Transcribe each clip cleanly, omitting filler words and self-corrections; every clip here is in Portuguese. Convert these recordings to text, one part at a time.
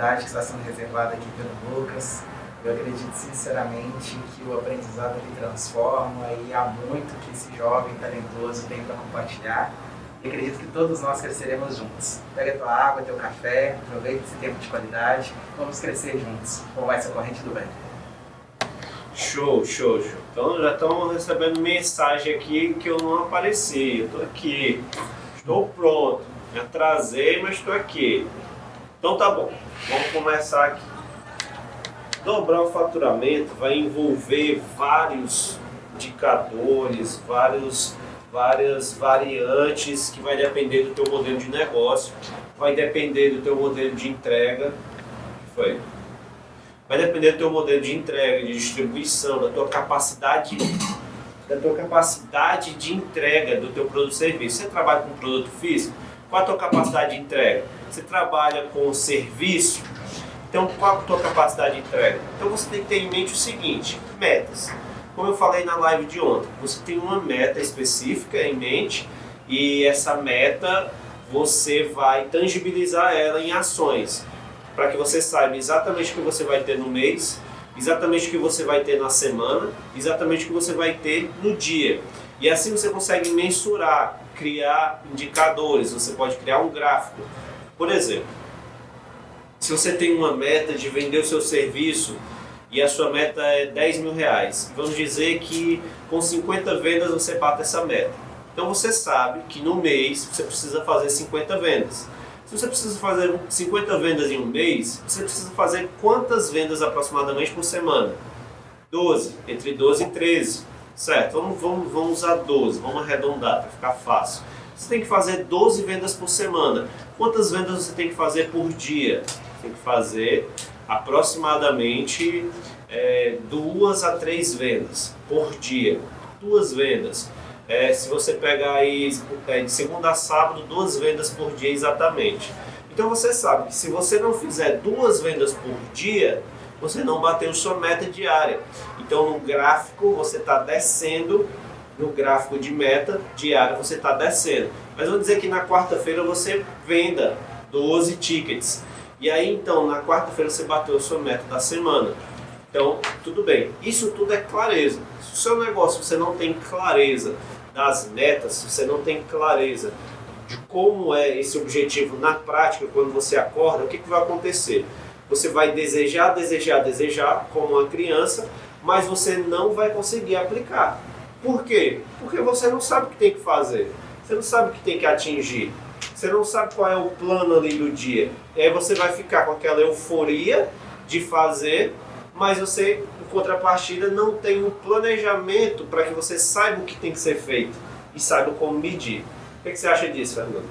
qualidade que está sendo reservada aqui pelo Lucas. Eu acredito sinceramente que o aprendizado ele transforma e há muito que esse jovem talentoso tem para compartilhar. E acredito que todos nós cresceremos juntos. Pega tua água, teu café, aproveita esse tempo de qualidade, vamos crescer juntos. Como vai ser a corrente do bem? Show. Então já estão recebendo mensagem aqui que eu não apareci. Eu estou aqui, estou pronto. Me atrasei, mas estou aqui. Então tá bom, vamos começar aqui. Dobrar o faturamento vai envolver vários indicadores, várias variantes que vai depender do teu modelo de negócio, vai depender do teu modelo de entrega, vai depender do teu modelo de entrega, de distribuição, da tua capacidade de entrega do teu produto e serviço. Você trabalha com produto físico? Qual a tua capacidade de entrega? Você trabalha com serviço? Então, qual a tua capacidade de entrega? Então, você tem que ter em mente o seguinte, metas. Como eu falei na live de ontem, você tem uma meta específica em mente e essa meta você vai tangibilizar ela em ações para que você saiba exatamente o que você vai ter no mês, exatamente o que você vai ter na semana, exatamente o que você vai ter no dia. E assim você consegue mensurar, criar indicadores, você pode criar um gráfico. Por exemplo, se você tem uma meta de vender o seu serviço e a sua meta é 10 mil reais, vamos dizer que com 50 vendas você bate essa meta. Então você sabe que no mês você precisa fazer 50 vendas. Se você precisa fazer 50 vendas em um mês, você precisa fazer quantas vendas aproximadamente por semana? 12, entre 12 e 13, certo? Vamos usar 12, vamos arredondar para ficar fácil. Você tem que fazer 12 vendas por semana. Quantas vendas você tem que fazer por dia? Tem que fazer aproximadamente 2 a 3 vendas por dia. 2 vendas. Se você pegar aí de segunda a sábado, 2 vendas por dia exatamente. Então você sabe que se você não fizer 2 vendas por dia, você não bateu sua meta diária. Então no gráfico você está descendo, no gráfico de meta diária você está descendo. Mas vamos dizer que na quarta-feira você venda 12 tickets. E aí então na quarta-feira você bateu a sua meta da semana. Então tudo bem, isso tudo é clareza. Se o seu negócio você não tem clareza das metas, se você não tem clareza de como é esse objetivo na prática, quando você acorda, o que vai acontecer? Você vai desejar como uma criança, mas você não vai conseguir aplicar. Por quê? Porque você não sabe o que tem que fazer, você não sabe o que tem que atingir, você não sabe qual é o plano ali do dia. E aí você vai ficar com aquela euforia de fazer, mas você, em contrapartida, não tem um planejamento para que você saiba o que tem que ser feito e saiba como medir. O que você acha disso, Fernando?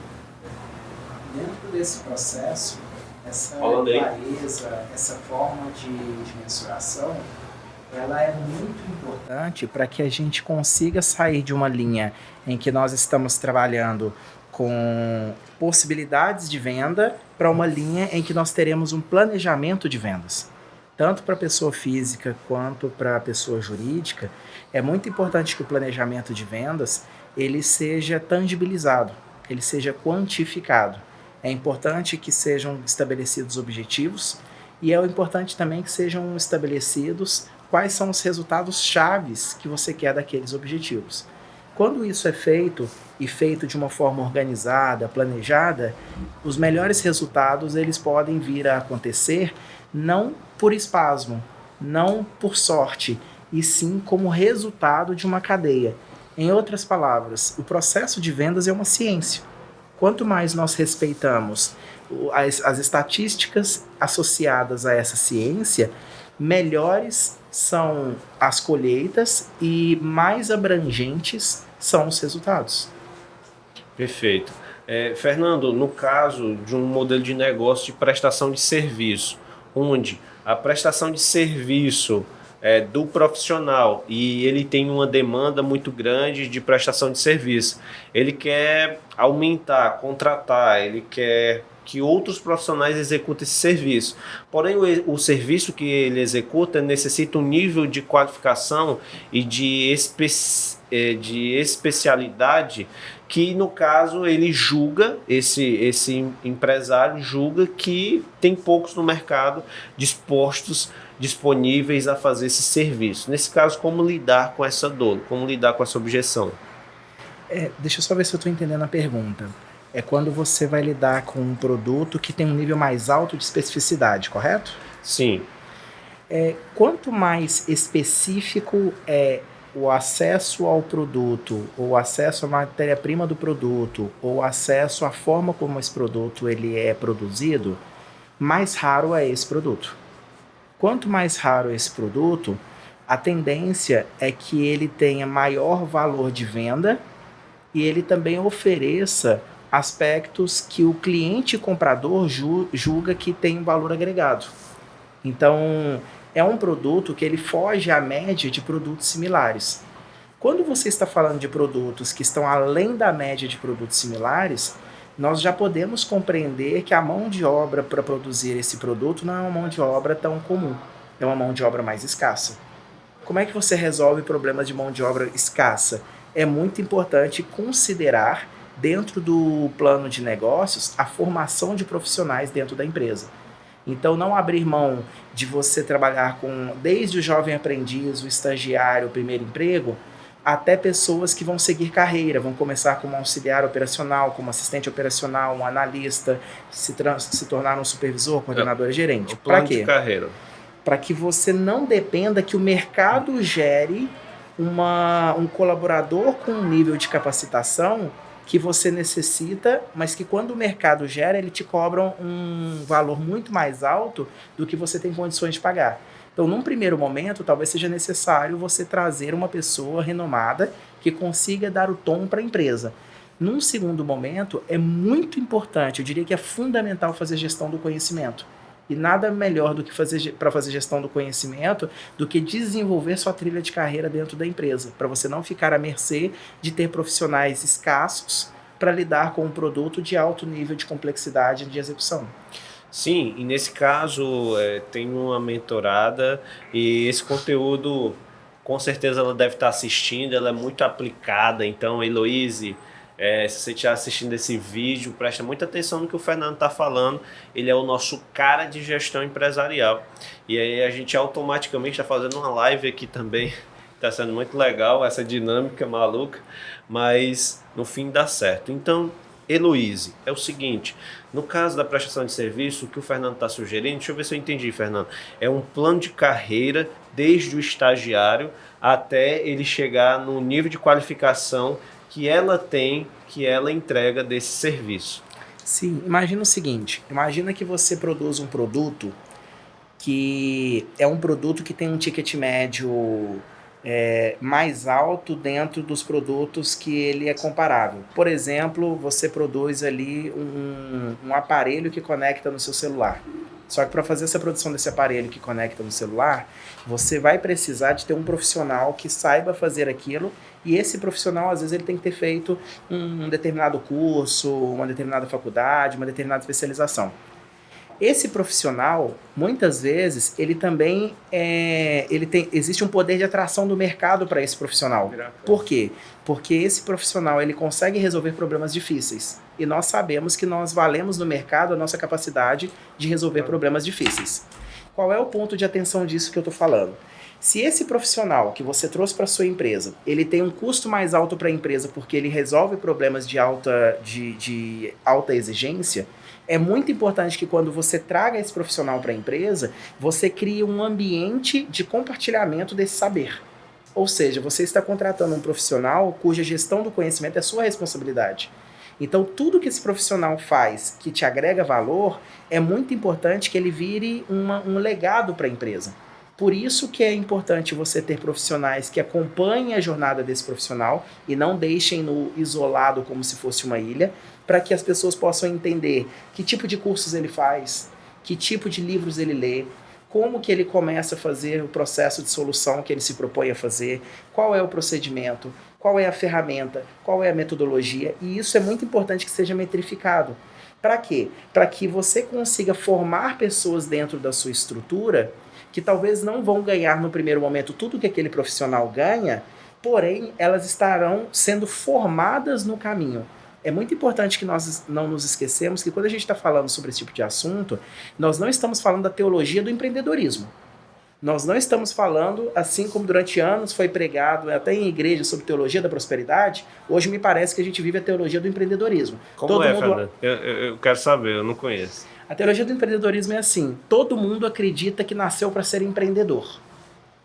Dentro desse processo, essa clareza, essa forma de mensuração, ela é muito importante para que a gente consiga sair de uma linha em que nós estamos trabalhando com possibilidades de venda para uma linha em que nós teremos um planejamento de vendas. Tanto para a pessoa física quanto para a pessoa jurídica, é muito importante que o planejamento de vendas ele seja tangibilizado, ele seja quantificado. É importante que sejam estabelecidos objetivos e é importante também que sejam estabelecidos quais são os resultados chaves que você quer daqueles objetivos. Quando isso é feito e feito de uma forma organizada, planejada, os melhores resultados eles podem vir a acontecer não por espasmo, não por sorte, e sim como resultado de uma cadeia. Em outras palavras, o processo de vendas é uma ciência. Quanto mais nós respeitamos as estatísticas associadas a essa ciência, melhores são as colheitas e mais abrangentes são os resultados. Perfeito. Fernando, no caso de um modelo de negócio de prestação de serviço, onde a prestação de serviço do profissional e ele tem uma demanda muito grande de prestação de serviço, ele quer aumentar, contratar, ele quer que outros profissionais executem esse serviço. Porém, o serviço que ele executa necessita um nível de qualificação e de especialidade que, no caso, ele julga, esse empresário julga que tem poucos no mercado disponíveis a fazer esse serviço. Nesse caso, como lidar com essa dor? Como lidar com essa objeção? Deixa eu só ver se eu estou entendendo a pergunta. É quando você vai lidar com um produto que tem um nível mais alto de especificidade, correto? Sim. Quanto mais específico é o acesso ao produto, ou o acesso à matéria-prima do produto, ou o acesso à forma como esse produto ele é produzido, mais raro é esse produto. Quanto mais raro é esse produto, a tendência é que ele tenha maior valor de venda e ele também ofereça aspectos que o cliente comprador julga que tem um valor agregado. Então, é um produto que ele foge à média de produtos similares. Quando você está falando de produtos que estão além da média de produtos similares, nós já podemos compreender que a mão de obra para produzir esse produto não é uma mão de obra tão comum, é uma mão de obra mais escassa. Como é que você resolve problemas de mão de obra escassa? É muito importante considerar, dentro do plano de negócios, a formação de profissionais dentro da empresa. Então, não abrir mão de você trabalhar com, desde o jovem aprendiz, o estagiário, o primeiro emprego, até pessoas que vão seguir carreira, vão começar como auxiliar operacional, como assistente operacional, um analista, se tornar um supervisor, coordenador e gerente. Para quê? De carreira. Para que você não dependa que o mercado gere um colaborador com um nível de capacitação que você necessita, mas que quando o mercado gera, ele te cobra um valor muito mais alto do que você tem condições de pagar. Então, num primeiro momento, talvez seja necessário você trazer uma pessoa renomada que consiga dar o tom para a empresa. Num segundo momento, é muito importante, eu diria que é fundamental fazer gestão do conhecimento. E nada melhor do que para fazer gestão do conhecimento do que desenvolver sua trilha de carreira dentro da empresa, para você não ficar à mercê de ter profissionais escassos para lidar com um produto de alto nível de complexidade de execução. Sim, e nesse caso tem uma mentorada e esse conteúdo com certeza ela deve estar assistindo, ela é muito aplicada, então Heloíse, se você estiver assistindo esse vídeo, presta muita atenção no que o Fernando está falando. Ele é o nosso cara de gestão empresarial. E aí a gente automaticamente está fazendo uma live aqui também. Está sendo muito legal essa dinâmica maluca, mas no fim dá certo. Então, Heloíse, é o seguinte, no caso da prestação de serviço, o que o Fernando está sugerindo, deixa eu ver se eu entendi, Fernando, é um plano de carreira desde o estagiário até ele chegar no nível de qualificação que ela tem, que ela entrega desse serviço. Sim, imagina o seguinte, imagina que você produz um produto que é um produto que tem um ticket médio mais alto dentro dos produtos que ele é comparável. Por exemplo, você produz ali um aparelho que conecta no seu celular. Só que para fazer essa produção desse aparelho que conecta no celular, você vai precisar de ter um profissional que saiba fazer aquilo, e esse profissional, às vezes, ele tem que ter feito um determinado curso, uma determinada faculdade, uma determinada especialização. Esse profissional, muitas vezes, ele também existe um poder de atração do mercado para esse profissional. Por quê? Porque esse profissional ele consegue resolver problemas difíceis. E nós sabemos que nós valemos no mercado a nossa capacidade de resolver problemas difíceis. Qual é o ponto de atenção disso que eu estou falando? Se esse profissional que você trouxe para a sua empresa, ele tem um custo mais alto para a empresa porque ele resolve problemas de alta exigência, é muito importante que quando você traga esse profissional para a empresa, você crie um ambiente de compartilhamento desse saber. Ou seja, você está contratando um profissional cuja gestão do conhecimento é sua responsabilidade. Então, tudo que esse profissional faz que te agrega valor, é muito importante que ele vire um legado para a empresa. Por isso que é importante você ter profissionais que acompanhem a jornada desse profissional e não deixem-no isolado como se fosse uma ilha, para que as pessoas possam entender que tipo de cursos ele faz, que tipo de livros ele lê, como que ele começa a fazer o processo de solução que ele se propõe a fazer, qual é o procedimento, qual é a ferramenta, qual é a metodologia, e isso é muito importante que seja metrificado. Para quê? Para que você consiga formar pessoas dentro da sua estrutura que talvez não vão ganhar no primeiro momento tudo que aquele profissional ganha, porém elas estarão sendo formadas no caminho. É muito importante que nós não nos esquecemos que quando a gente está falando sobre esse tipo de assunto, nós não estamos falando da teologia do empreendedorismo. Nós não estamos falando, assim como durante anos foi pregado até em igrejas sobre teologia da prosperidade, hoje me parece que a gente vive a teologia do empreendedorismo. Como Fernando? Eu quero saber, eu não conheço. A teologia do empreendedorismo é assim, todo mundo acredita que nasceu para ser empreendedor.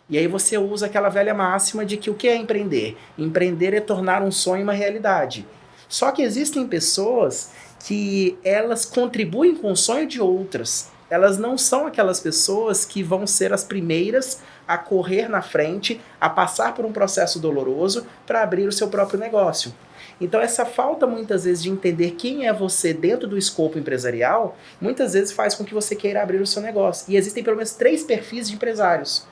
E aí você usa aquela velha máxima de que o que é empreender? Empreender é tornar um sonho uma realidade. Só que existem pessoas que elas contribuem com o sonho de outras. Elas não são aquelas pessoas que vão ser as primeiras a correr na frente, a passar por um processo doloroso para abrir o seu próprio negócio. Então essa falta muitas vezes de entender quem é você dentro do escopo empresarial, muitas vezes faz com que você queira abrir o seu negócio. E existem pelo menos 3 perfis de empresários.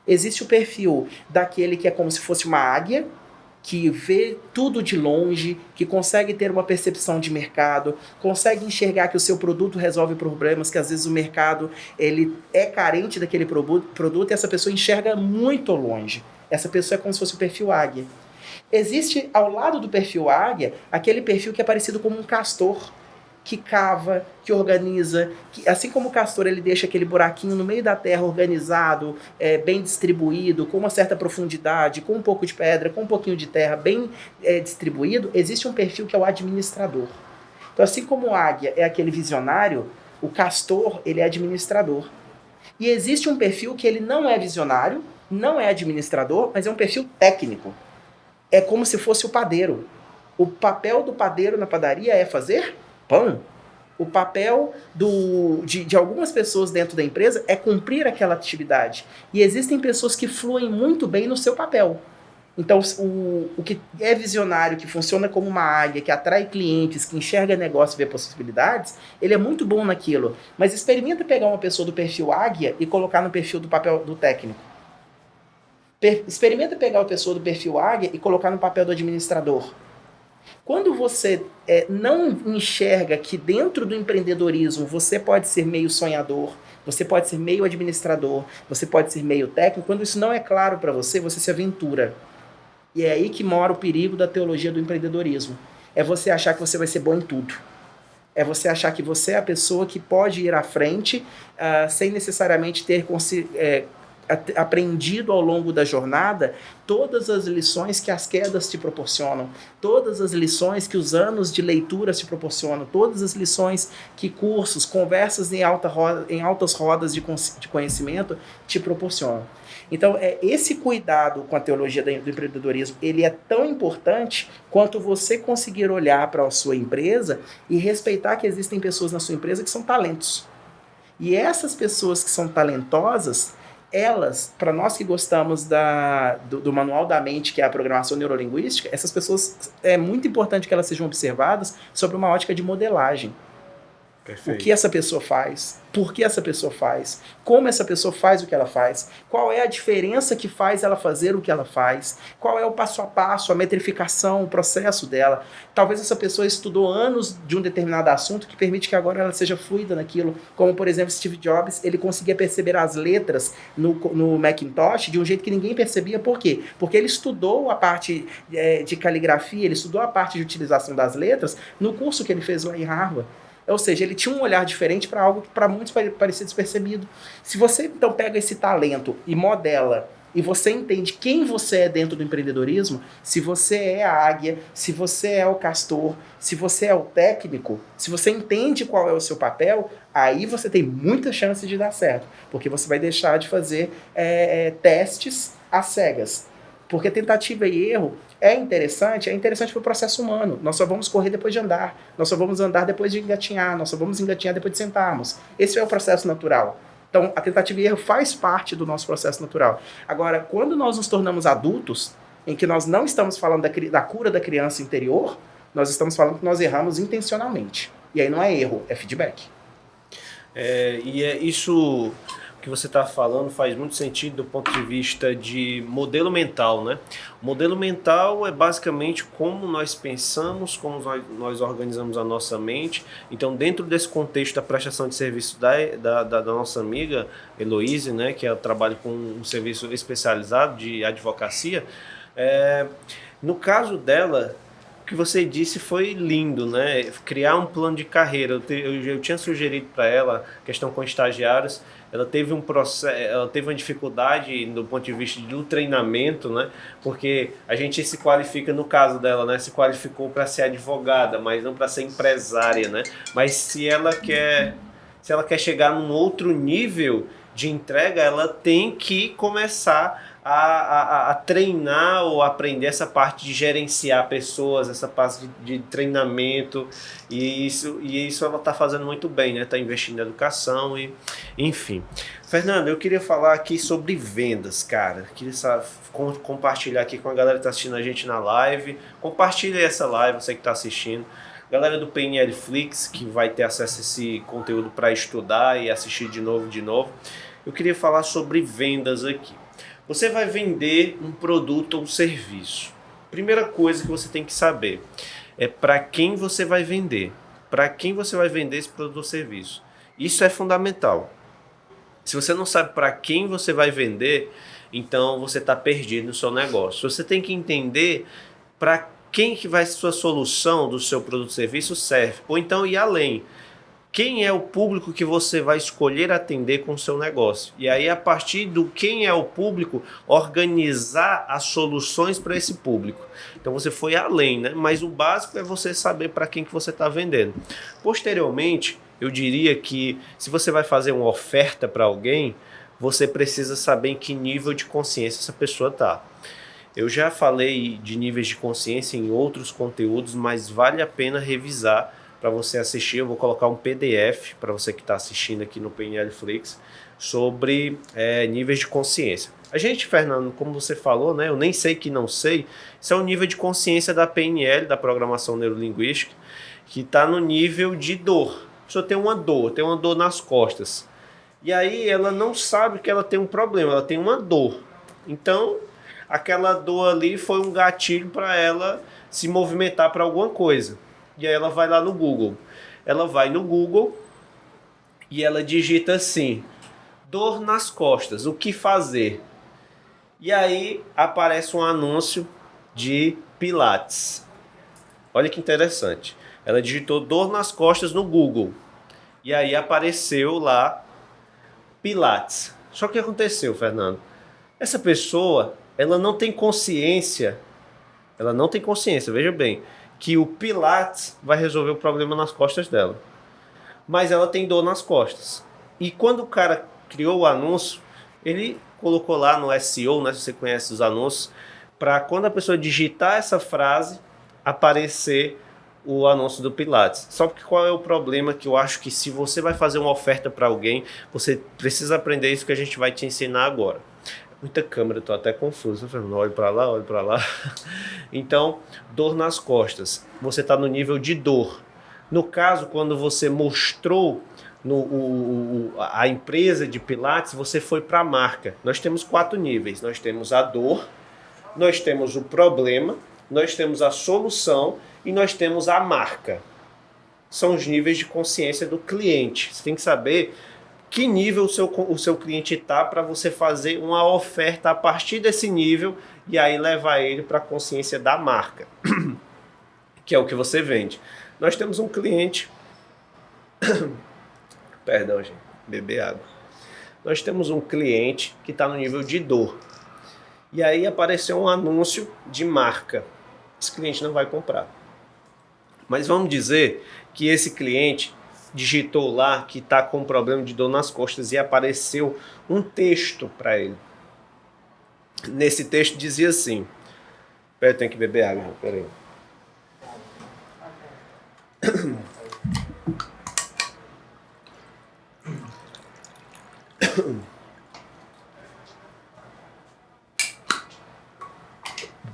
Existe o perfil daquele que é como se fosse uma águia, que vê tudo de longe, que consegue ter uma percepção de mercado, consegue enxergar que o seu produto resolve problemas, que às vezes o mercado ele é carente daquele produto e essa pessoa enxerga muito longe. Essa pessoa é como se fosse o perfil águia. Existe ao lado do perfil águia aquele perfil que é parecido com um castor, que cava, que organiza, que, assim como o castor ele deixa aquele buraquinho no meio da terra organizado, bem distribuído, com uma certa profundidade, com um pouco de pedra, com um pouquinho de terra bem distribuído, existe um perfil que é o administrador. Então assim como o águia é aquele visionário, o castor ele é administrador. E existe um perfil que ele não é visionário, não é administrador, mas é um perfil técnico. É como se fosse o padeiro. O papel do padeiro na padaria é fazer pão. O papel de algumas pessoas dentro da empresa é cumprir aquela atividade. E existem pessoas que fluem muito bem no seu papel. Então, o que é visionário, que funciona como uma águia, que atrai clientes, que enxerga negócio e vê possibilidades, ele é muito bom naquilo. Mas experimenta pegar uma pessoa do perfil águia e colocar no perfil do papel do técnico. Experimenta pegar uma pessoa do perfil águia e colocar no papel do administrador. Quando você não enxerga que dentro do empreendedorismo você pode ser meio sonhador, você pode ser meio administrador, você pode ser meio técnico, quando isso não é claro para você, você se aventura. E é aí que mora o perigo da teologia do empreendedorismo. É você achar que você vai ser bom em tudo. É você achar que você é a pessoa que pode ir à frente sem necessariamente ter aprendido ao longo da jornada todas as lições que as quedas te proporcionam, todas as lições que os anos de leitura te proporcionam, todas as lições que cursos, conversas em altas rodas de conhecimento te proporcionam. Então, esse cuidado com a teologia do empreendedorismo, ele é tão importante quanto você conseguir olhar para a sua empresa e respeitar que existem pessoas na sua empresa que são talentos. E essas pessoas que são talentosas, elas, para nós que gostamos do manual da mente, que é a programação neurolinguística, essas pessoas, é muito importante que elas sejam observadas sobre uma ótica de modelagem. Perfeito. O que essa pessoa faz, por que essa pessoa faz, como essa pessoa faz o que ela faz, qual é a diferença que faz ela fazer o que ela faz, qual é o passo a passo, a metrificação, o processo dela. Talvez essa pessoa estudou anos de um determinado assunto que permite que agora ela seja fluida naquilo, como por exemplo Steve Jobs, ele conseguia perceber as letras no Macintosh de um jeito que ninguém percebia. Por quê? Porque ele estudou a parte de caligrafia, ele estudou a parte de utilização das letras no curso que ele fez lá em Harvard. Ou seja, ele tinha um olhar diferente para algo que para muitos parecia despercebido. Se você então pega esse talento e modela, e você entende quem você é dentro do empreendedorismo, se você é a águia, se você é o castor, se você é o técnico, se você entende qual é o seu papel, aí você tem muita chance de dar certo. Porque você vai deixar de fazer testes às cegas. Porque tentativa e erro é interessante para o processo humano. Nós só vamos correr depois de andar. Nós só vamos andar depois de engatinhar. Nós só vamos engatinhar depois de sentarmos. Esse é o processo natural. Então, a tentativa e erro faz parte do nosso processo natural. Agora, quando nós nos tornamos adultos, em que nós não estamos falando da cura da criança interior, nós estamos falando que nós erramos intencionalmente. E aí não é erro, é feedback. E é isso... que você está falando faz muito sentido do ponto de vista de modelo mental, né? O modelo mental é basicamente como nós pensamos, como nós organizamos a nossa mente. Então, dentro desse contexto da prestação de serviço da nossa amiga Heloíse, né, que ela trabalha com um serviço especializado de advocacia, no caso dela, o que você disse foi lindo, né? Criar um plano de carreira. Eu tinha sugerido para ela questão com estagiários. Ela teve um processo, ela teve uma dificuldade do ponto de vista do treinamento, né? Porque a gente se qualifica, no caso dela, né? Se qualificou para ser advogada, mas não para ser empresária, né? Mas se ela quer chegar num outro nível de entrega, ela tem que começar a treinar ou aprender essa parte de gerenciar pessoas, essa parte de treinamento, e isso ela está fazendo muito bem, né? Está investindo em educação, e enfim. Fernando, eu queria falar aqui sobre vendas, cara. Queria compartilhar aqui com a galera que está assistindo a gente na live. Compartilha essa live, você que está assistindo. Galera do PNL Flix, que vai ter acesso a esse conteúdo para estudar e assistir de novo. Eu queria falar sobre vendas aqui. Você vai vender um produto ou um serviço. Primeira coisa que você tem que saber é para quem você vai vender. Para quem você vai vender esse produto ou serviço. Isso é fundamental. Se você não sabe para quem você vai vender, então você está perdido no seu negócio. Você tem que entender para quem que vai ser sua solução do seu produto ou serviço serve. Ou então ir além. Quem é o público que você vai escolher atender com o seu negócio? E aí, a partir do quem é o público, organizar as soluções para esse público. Então você foi além, né? Mas o básico é você saber para quem que você está vendendo. Posteriormente, eu diria que se você vai fazer uma oferta para alguém, você precisa saber em que nível de consciência essa pessoa está. Eu já falei de níveis de consciência em outros conteúdos, mas vale a pena revisar para você assistir. Eu vou colocar um PDF para você que está assistindo aqui no PNL Flix sobre níveis de consciência. A gente, Fernando, como você falou, né, eu nem sei que não sei, isso é o nível de consciência da PNL, da Programação Neurolinguística, que está no nível de dor. A pessoa tem uma dor nas costas. E aí ela não sabe que ela tem um problema, ela tem uma dor. Então, aquela dor ali foi um gatilho para ela se movimentar para alguma coisa. E aí ela vai lá no Google. Ela vai no Google e ela digita assim: dor nas costas, o que fazer? E aí aparece um anúncio de Pilates. Olha que interessante. Ela digitou dor nas costas no Google. E aí apareceu lá Pilates. Só que o que aconteceu, Fernando? Essa pessoa, ela não tem consciência, veja bem, que o Pilates vai resolver o problema nas costas dela. Mas ela tem dor nas costas. E quando o cara criou o anúncio, ele colocou lá no SEO, né, se você conhece os anúncios, para quando a pessoa digitar essa frase, aparecer o anúncio do Pilates. Só que qual é o problema? Que eu acho que se você vai fazer uma oferta para alguém, você precisa aprender isso que a gente vai te ensinar agora. Muita câmera, estou até confuso. Olho para lá. Então, dor nas costas. Você está no nível de dor. No caso, quando você mostrou a empresa de Pilates, você foi para a marca. Nós temos 4 níveis. Nós temos a dor, nós temos o problema, nós temos a solução e nós temos a marca. São os níveis de consciência do cliente. Você tem que saber que nível o seu cliente está para você fazer uma oferta a partir desse nível e aí levar ele para a consciência da marca, que é o que você vende. Nós temos um cliente... Perdão, gente. Beber água. Nós temos um cliente que está no nível de dor. E aí apareceu um anúncio de marca. Esse cliente não vai comprar. Mas vamos dizer que esse cliente digitou lá que está com um problema de dor nas costas e apareceu um texto para ele. Nesse texto dizia assim... Peraí, eu tenho que beber água. Peraí.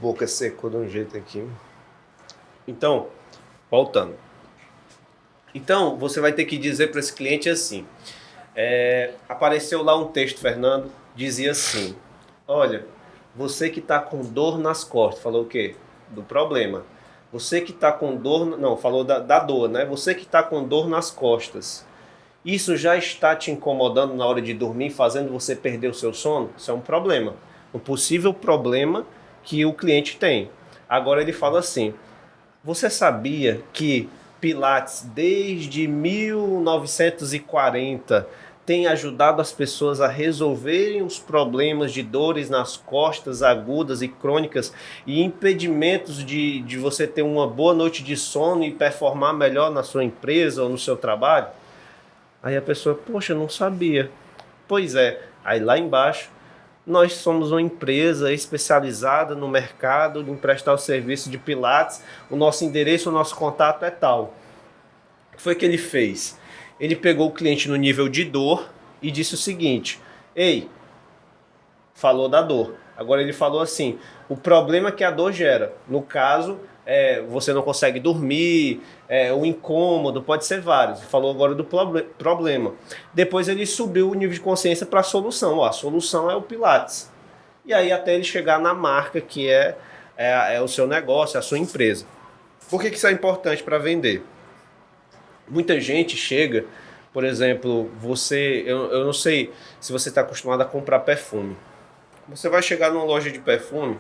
Boca secou de um jeito aqui. Então, voltando. Então, você vai ter que dizer para esse cliente assim: Apareceu lá um texto, Fernando, dizia assim, olha, você que está com dor nas costas, falou o quê? Do problema. Você que está com dor, não, falou da dor, né? Você que está com dor nas costas, isso já está te incomodando na hora de dormir, fazendo você perder o seu sono? Isso é um problema, um possível problema que o cliente tem. Agora ele fala assim, você sabia que Pilates, desde 1940, tem ajudado as pessoas a resolverem os problemas de dores nas costas agudas e crônicas e impedimentos de você ter uma boa noite de sono e performar melhor na sua empresa ou no seu trabalho? Aí a pessoa, poxa, eu não sabia. Pois é, aí lá embaixo, nós somos uma empresa especializada no mercado de prestar o serviço de Pilates, o nosso endereço, o nosso contato é tal. O que foi que ele fez? Ele pegou o cliente no nível de dor e disse o seguinte, ei, falou da dor. Agora ele falou assim, o problema que a dor gera, no caso, você não consegue dormir, o incômodo, pode ser vários. Falou agora do problema. Depois ele subiu o nível de consciência para a solução. Ó, a solução é o Pilates. E aí até ele chegar na marca que é o seu negócio, a sua empresa. Por que isso é importante para vender? Muita gente chega, por exemplo, eu não sei se você está acostumado a comprar perfume. Você vai chegar numa loja de perfume,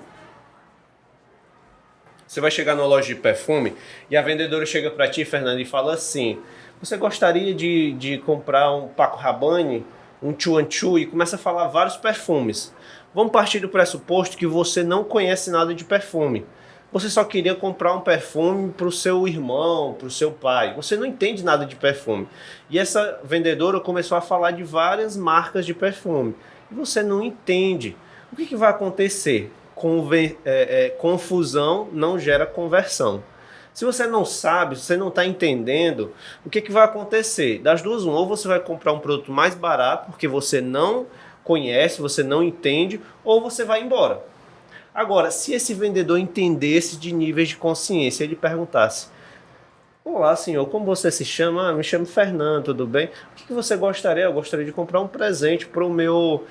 e a vendedora chega para ti, Fernando, e fala assim, você gostaria de comprar um Paco Rabanne, um Chuan Chu, e começa a falar vários perfumes. Vamos partir do pressuposto que você não conhece nada de perfume. Você só queria comprar um perfume para o seu irmão, para o seu pai. Você não entende nada de perfume. E essa vendedora começou a falar de várias marcas de perfume. E você não entende. O que vai acontecer? Confusão não gera conversão. Se você não sabe, se você não está entendendo, o que vai acontecer? Das duas, ou você vai comprar um produto mais barato, porque você não conhece, você não entende, ou você vai embora. Agora, se esse vendedor entendesse de níveis de consciência, ele perguntasse, olá senhor, como você se chama? Me chamo Fernando, tudo bem? O que você gostaria? Eu gostaria de comprar um presente para o meu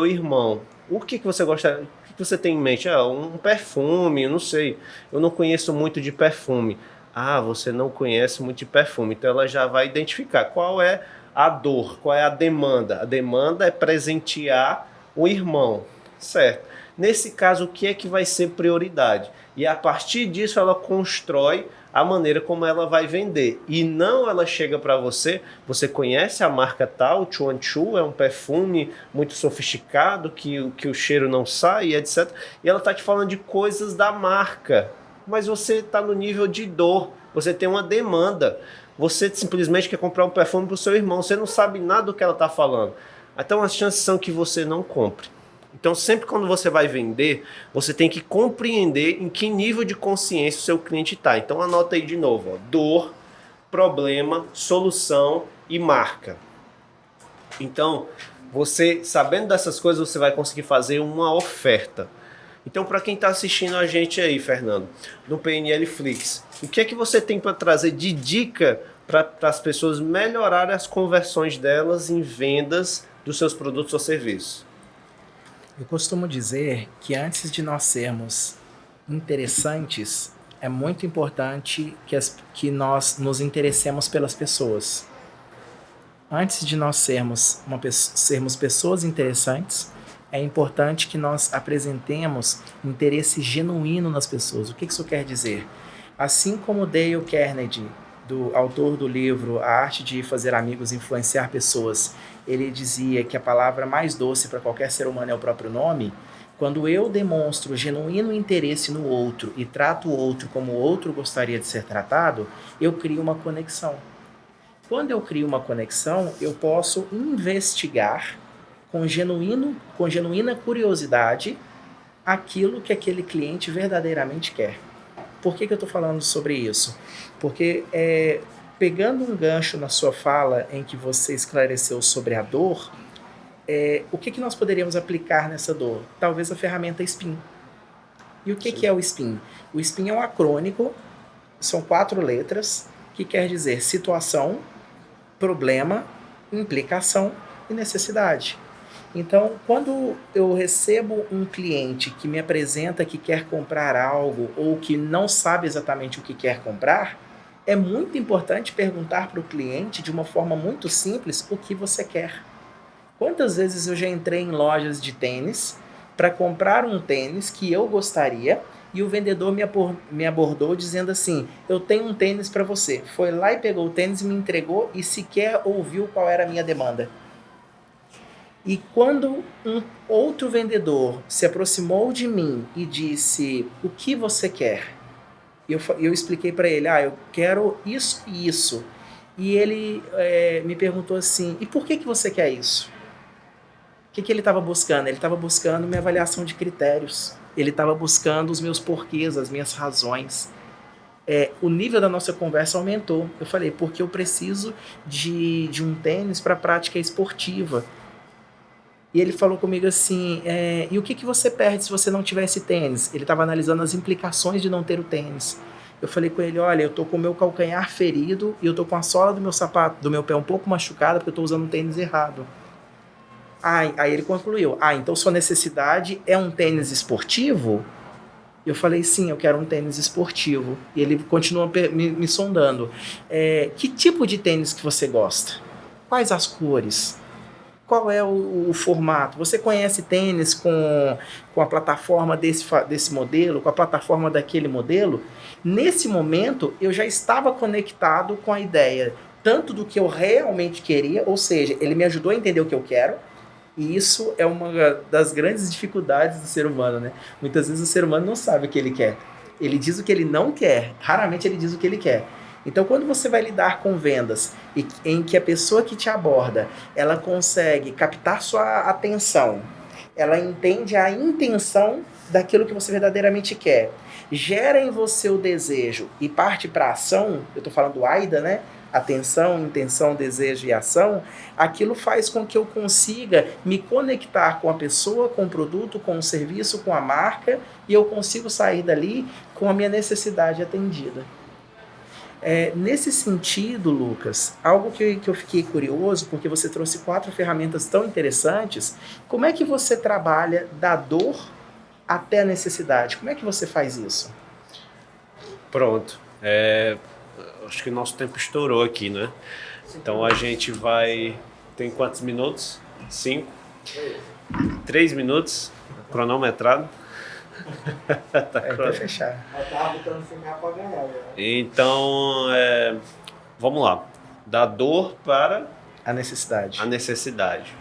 irmão. O que você gostaria? O que você tem em mente? Um perfume, eu não sei. Eu não conheço muito de perfume. Ah, você não conhece muito de perfume. Então ela já vai identificar qual é a dor, qual é a demanda. A demanda é presentear o irmão, certo? Nesse caso, o que é que vai ser prioridade? E a partir disso ela constrói a maneira como ela vai vender. E não ela chega para você conhece a marca tal, Chuan Chu, é um perfume muito sofisticado, que o cheiro não sai, etc. E ela está te falando de coisas da marca. Mas você está no nível de dor, você tem uma demanda. Você simplesmente quer comprar um perfume para o seu irmão, você não sabe nada do que ela está falando. Então as chances são que você não compre. Então, sempre quando você vai vender, você tem que compreender em que nível de consciência o seu cliente está. Então, anota aí de novo, ó, dor, problema, solução e marca. Então, você, sabendo dessas coisas, você vai conseguir fazer uma oferta. Então, para quem está assistindo a gente aí, Fernando, no PNL Flix, o que é que você tem para trazer de dica para as pessoas melhorarem as conversões delas em vendas dos seus produtos ou serviços? Eu costumo dizer que antes de nós sermos interessantes, é muito importante que nós nos interessemos pelas pessoas. Antes de nós sermos pessoas interessantes, é importante que nós apresentemos interesse genuíno nas pessoas. O que isso quer dizer? Assim como Dale Carnegie, autor do livro A Arte de Fazer Amigos e Influenciar Pessoas, ele dizia que a palavra mais doce para qualquer ser humano é o próprio nome. Quando eu demonstro genuíno interesse no outro e trato o outro como o outro gostaria de ser tratado, eu crio uma conexão. Quando eu crio uma conexão, eu posso investigar com genuína curiosidade aquilo que aquele cliente verdadeiramente quer. Por que eu estou falando sobre isso? Porque pegando um gancho na sua fala em que você esclareceu sobre a dor, o que nós poderíamos aplicar nessa dor? Talvez a ferramenta SPIN. E o que é o SPIN? O SPIN é um acrônico, são 4 letras, que quer dizer situação, problema, implicação e necessidade. Então, quando eu recebo um cliente que me apresenta que quer comprar algo ou que não sabe exatamente o que quer comprar, é muito importante perguntar para o cliente de uma forma muito simples o que você quer. Quantas vezes eu já entrei em lojas de tênis para comprar um tênis que eu gostaria e o vendedor me abordou dizendo assim: eu tenho um tênis para você. Foi lá e pegou o tênis e me entregou e sequer ouviu qual era a minha demanda. E quando um outro vendedor se aproximou de mim e disse: o que você quer? Eu expliquei para ele: eu quero isso e isso. E ele me perguntou assim: e por que você quer isso? O que ele estava buscando? Ele estava buscando minha avaliação de critérios. Ele estava buscando os meus porquês, as minhas razões. O nível da nossa conversa aumentou. Eu falei: porque eu preciso de um tênis para prática esportiva. E ele falou comigo assim: e o que você perde se você não tiver esse tênis? Ele estava analisando as implicações de não ter o tênis. Eu falei com ele: olha, eu tô com o meu calcanhar ferido e eu tô com a sola do meu sapato, do meu pé um pouco machucada porque eu tô usando o tênis errado. Aí ele concluiu: então sua necessidade é um tênis esportivo? Eu falei: sim, eu quero um tênis esportivo. E ele continua me sondando: que tipo de tênis que você gosta? Quais as cores? Qual é o formato? Você conhece tênis com a plataforma desse modelo, com a plataforma daquele modelo? Nesse momento, eu já estava conectado com a ideia, tanto do que eu realmente queria, ou seja, ele me ajudou a entender o que eu quero, e isso é uma das grandes dificuldades do ser humano, né? Muitas vezes o ser humano não sabe o que ele quer. Ele diz o que ele não quer, raramente ele diz o que ele quer. Então, quando você vai lidar com vendas em que a pessoa que te aborda, ela consegue captar sua atenção, ela entende a intenção daquilo que você verdadeiramente quer, gera em você o desejo e parte para a ação, eu estou falando do AIDA, né? Atenção, intenção, desejo e ação, aquilo faz com que eu consiga me conectar com a pessoa, com o produto, com o serviço, com a marca, e eu consigo sair dali com a minha necessidade atendida. Nesse sentido, Lucas, algo que eu fiquei curioso, porque você trouxe 4 ferramentas tão interessantes, como é que você trabalha da dor até a necessidade? Como é que você faz isso? Pronto. Acho que o nosso tempo estourou aqui, né? Então a gente vai... Tem quantos minutos? 5? 3 minutos, cronometrado. Tá fechar. Eu tava botando final pra ganhar. Então, vamos lá. Da dor para a necessidade. A necessidade.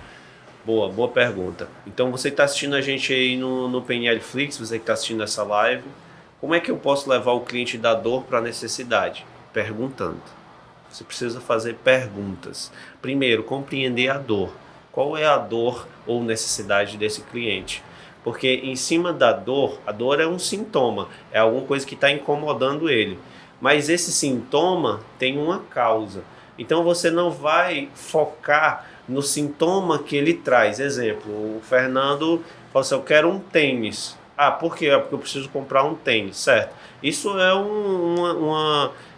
Boa pergunta. Então, você que está assistindo a gente aí no PNL Flix, você que está assistindo essa live, como é que eu posso levar o cliente da dor para a necessidade? Perguntando. Você precisa fazer perguntas. Primeiro, compreender a dor. Qual é a dor ou necessidade desse cliente? Porque em cima da dor, a dor é um sintoma, é alguma coisa que está incomodando ele. Mas esse sintoma tem uma causa. Então você não vai focar no sintoma que ele traz. Exemplo, o Fernando falou assim: eu quero um tênis. Por quê? Porque eu preciso comprar um tênis, certo? Isso é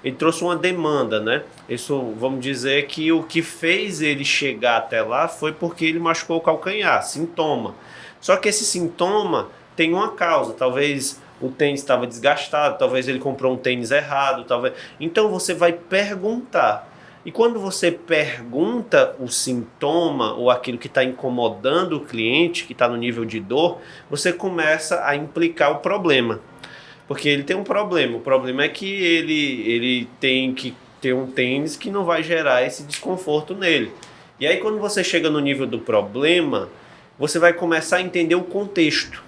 ele trouxe uma demanda, né? Isso, vamos dizer que o que fez ele chegar até lá foi porque ele machucou o calcanhar, sintoma. Só que esse sintoma tem uma causa. Talvez o tênis estava desgastado, talvez ele comprou um tênis errado, talvez. Então você vai perguntar. E quando você pergunta o sintoma ou aquilo que está incomodando o cliente, que está no nível de dor, você começa a implicar o problema. Porque ele tem um problema. O problema é que ele tem que ter um tênis que não vai gerar esse desconforto nele. E aí quando você chega no nível do problema, você vai começar a entender o contexto.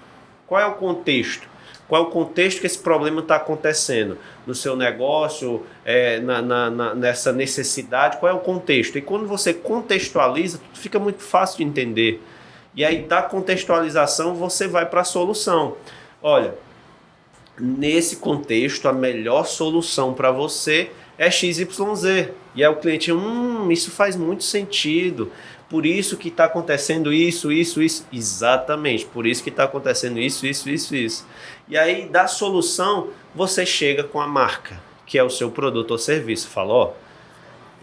Qual é o contexto? Qual é o contexto que esse problema está acontecendo? No seu negócio, nessa necessidade, qual é o contexto? E quando você contextualiza, tudo fica muito fácil de entender. E aí, da contextualização, você vai para a solução. Olha, nesse contexto, a melhor solução para você é XYZ. E aí o cliente, isso faz muito sentido. Por isso que está acontecendo isso. Exatamente, por isso que está acontecendo isso. E aí, da solução, você chega com a marca, que é o seu produto ou serviço. Fala,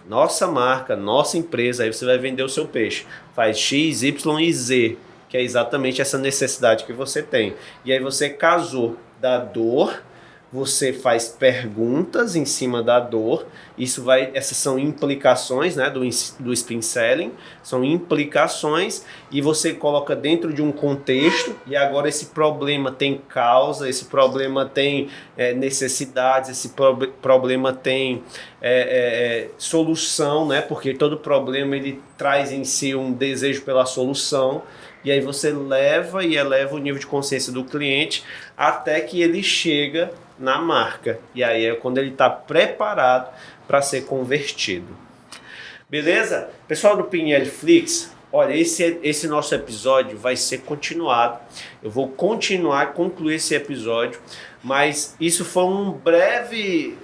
nossa empresa, aí você vai vender o seu peixe. Faz X, Y e Z, que é exatamente essa necessidade que você tem. E aí você casou da dor, você faz perguntas em cima da dor, essas são implicações, né, do spin selling, são implicações, e você coloca dentro de um contexto, e agora esse problema tem causa, esse problema tem necessidades, esse problema tem solução, né, porque todo problema ele traz em si um desejo pela solução, e aí você leva e eleva o nível de consciência do cliente até que ele chega na marca. E aí é quando ele está preparado para ser convertido. Beleza? Pessoal do PNL Flix, olha, esse nosso episódio vai ser continuado. Eu vou concluir esse episódio, mas isso foi um breve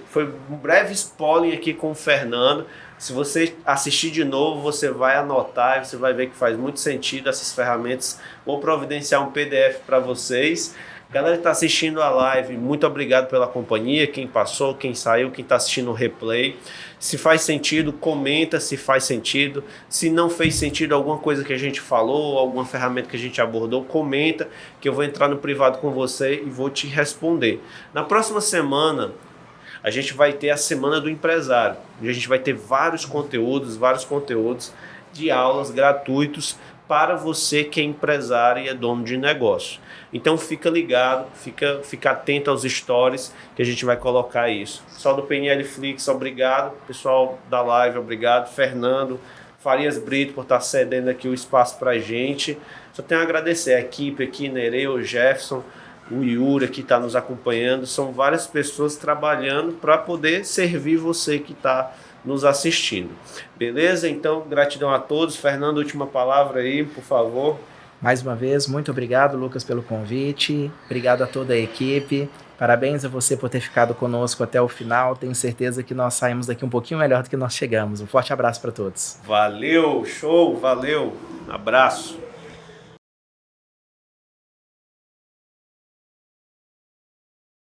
spoiler aqui com o Fernando. Se você assistir de novo, você vai anotar, você vai ver que faz muito sentido essas ferramentas. Vou providenciar um PDF para vocês. Galera que está assistindo a live, muito obrigado pela companhia, quem passou, quem saiu, quem está assistindo o replay. Se faz sentido, comenta se faz sentido. Se não fez sentido alguma coisa que a gente falou, alguma ferramenta que a gente abordou, comenta que eu vou entrar no privado com você e vou te responder. Na próxima semana, a gente vai ter a Semana do Empresário, e a gente vai ter vários conteúdos de aulas gratuitos para você que é empresário e é dono de negócio. Então fica ligado, fica atento aos stories que a gente vai colocar isso. Pessoal do PNL Flix, obrigado. Pessoal da live, obrigado. Fernando, Farias Brito por estar cedendo aqui o espaço para a gente. Só tenho a agradecer a equipe aqui, Nereu, Jefferson, o Yuri que está nos acompanhando. São várias pessoas trabalhando para poder servir você que está nos assistindo. Beleza? Então, gratidão a todos. Fernando, última palavra aí, por favor. Mais uma vez, muito obrigado, Lucas, pelo convite. Obrigado a toda a equipe. Parabéns a você por ter ficado conosco até o final. Tenho certeza que nós saímos daqui um pouquinho melhor do que nós chegamos. Um forte abraço para todos. Valeu, show, valeu. Abraço.